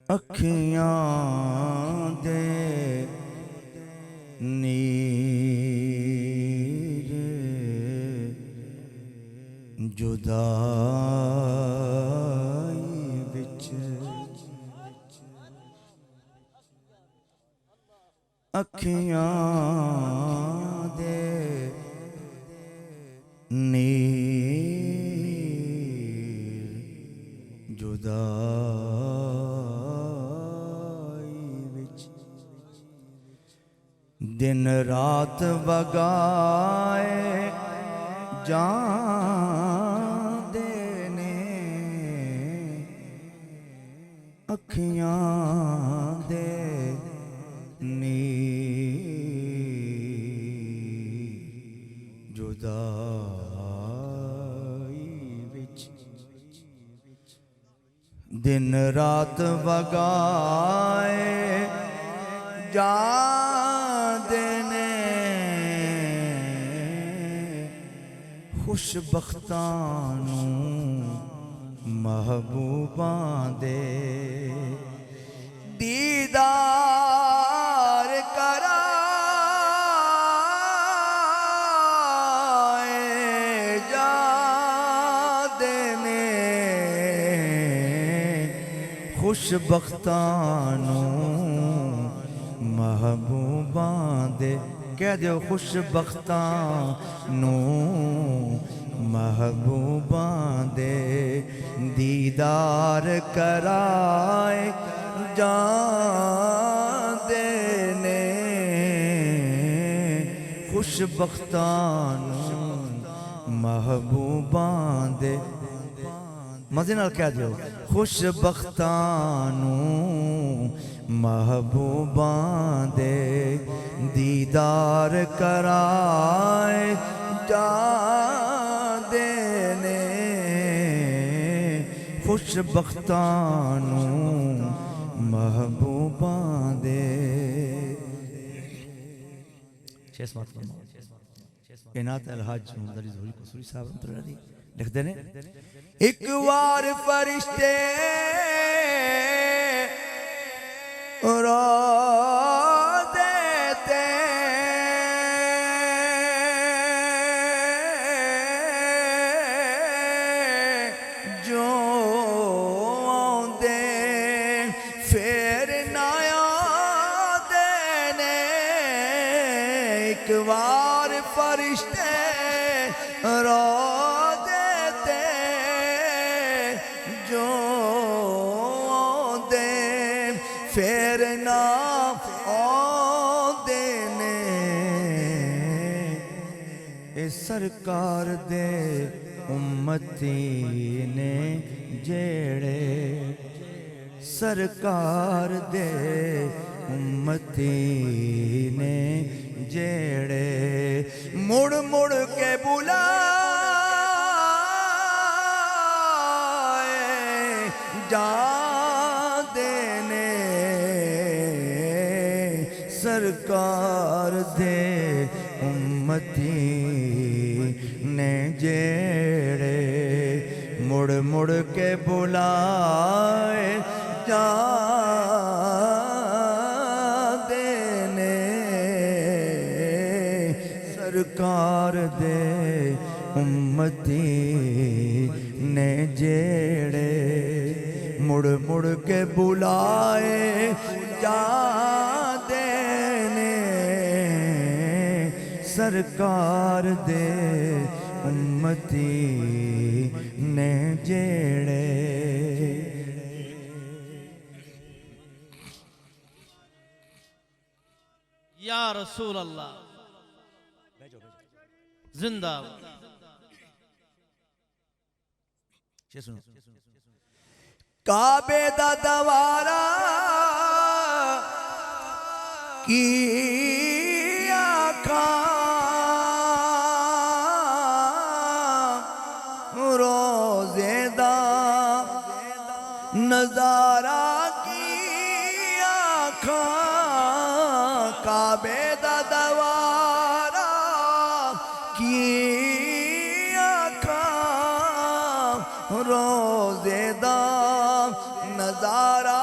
ਅੱਖੀਆਂ ਦੇ ਨੀਰ ਜੁਦਾਈ ਵਿੱਚ ਅੱਖੀਆਂ ਦੇ ਨੀਰ ਜੁਦਾਈ ਵਿੱਚ ਦਿਨ ਰਾਤ ਵਗਾਏ ਜਾਂਦੇ ਨੇ ਅੱਖੀਆਂ ਦੇ ਨੀਰ ਜੁਦਾਈ ਵਿੱਚ ਦਿਨ ਰਾਤ ਵਗਾਏ ਜਾਂਦੇ ਨੇ ਖੁਸ਼ਬਖਤਾਂ ਨੂੰ ਮਹਿਬੂਬਾਂ ਦੇ ਦੀਦਾਰ ਕਰਾਏ ਜਾਂਦੇ ਨੇ ਖੁਸ਼ਬਖਤਾਂ ਨੂੰ ਮਹਿਬੂਬਾਂ ਦੇ ਕਹਿ ਦਿਓ ਖੁਸ਼ਬਖਤਾਂ ਨੂੰ ਮਹਿਬੂਬਾਂ ਦੇ ਦੀਦਾਰ ਕਰਾਏ ਜਾਂਦੇ ਨੇ ਖੁਸ਼ਬਖਤਾਂ ਨੂੰ ਮਹਿਬੂਬਾਂ ਦੇ ਮਜ਼ੇ ਨਾਲ ਕਹਿ ਦਿਓ ਖੁਸ਼ਬਖਤਾਂ ਨੂੰ ਮਹਿਬੂਬਾਂ ਦੇ ਦੀਦਾਰ ਕਰਾਏ ਜਾਂਦੇ ਨੇ ਖੁਸ਼ਬਖਤਾਂ ਨੂੰ ਮਹਿਬੂਬਾਂ ਦੇ ਇਨਾਤ ਅਲ-ਹਜ ਮੁਹੰਮਦ ਜ਼ੋਹਰੀ ਕਸੂਰੀ ਸਾਹਿਬ ਲਿਖਦੇ ਨੇ ਇੱਕ ਵਾਰ ਫਰਿਸ਼ਤੇ روضے تے جو آندے پھر نہ آندے نے ایک بار فرشتے روضے تے جو پھر نہ آندے نے اے سرکار دے امتی نے جیڑے سرکار دے امتی نے جیڑے مڑ مڑ کے بلائے جاندے نے سرکار دے امتی نے جیڑے مڑ مڑ کے بلائے جاندے نے سرکار دے امتی نے جیڑے مڑ مڑ کے بلائے جاندے نے سرکار دے امتی نے جیڑے یا رسول اللہ زندہ کعبے دا دوارا کی آنکھاں روزے دا نظارہ کی آنکھاں کعبے دا دوارا کی آنکھاں روزے دا نظارہ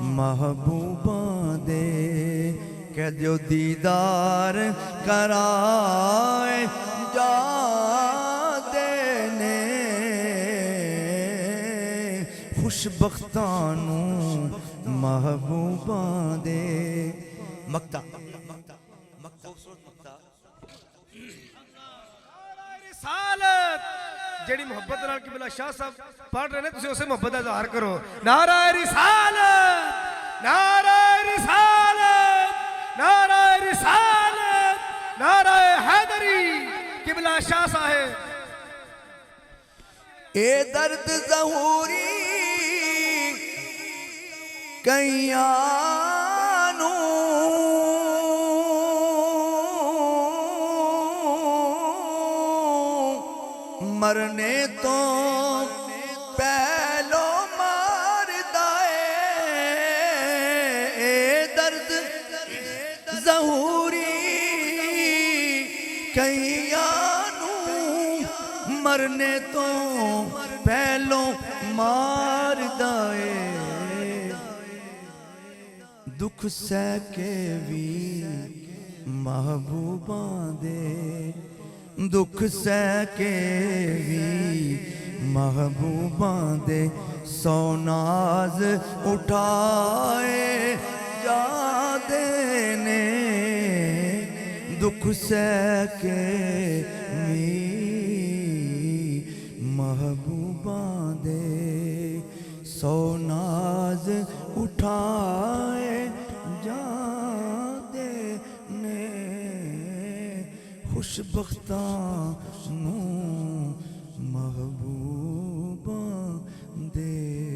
محبوباں دے کہہ دیو دیدار کرائے جا دینے خوش بختانوں محبوباں دے مقطع خوبصورت مقطع رسالت جیڑی محبت نال قبلہ شاہ صاحب پڑھ رہے ہیں تسی اسے محبت دا اظہار کرو نعرہ رسالت نعرہ رسالت نعرہ رسالت نعرہ حیدری قبلہ شاہ صاحب اے درد ظہوری کئیانوں مرنے تو پہلو مار دائے اے درد ظہوری کئیانوں مرنے تو پہلو مار دائے دکھ سہ کے بھی محبوباں دے دکھ سہ کے بھی محبوباں دے سو ناز اٹھائے جا دینے دکھ سہ کے بھی محبوباں دے سو ناز اٹھائے جا دینے خوش بختانوں محبوباں دے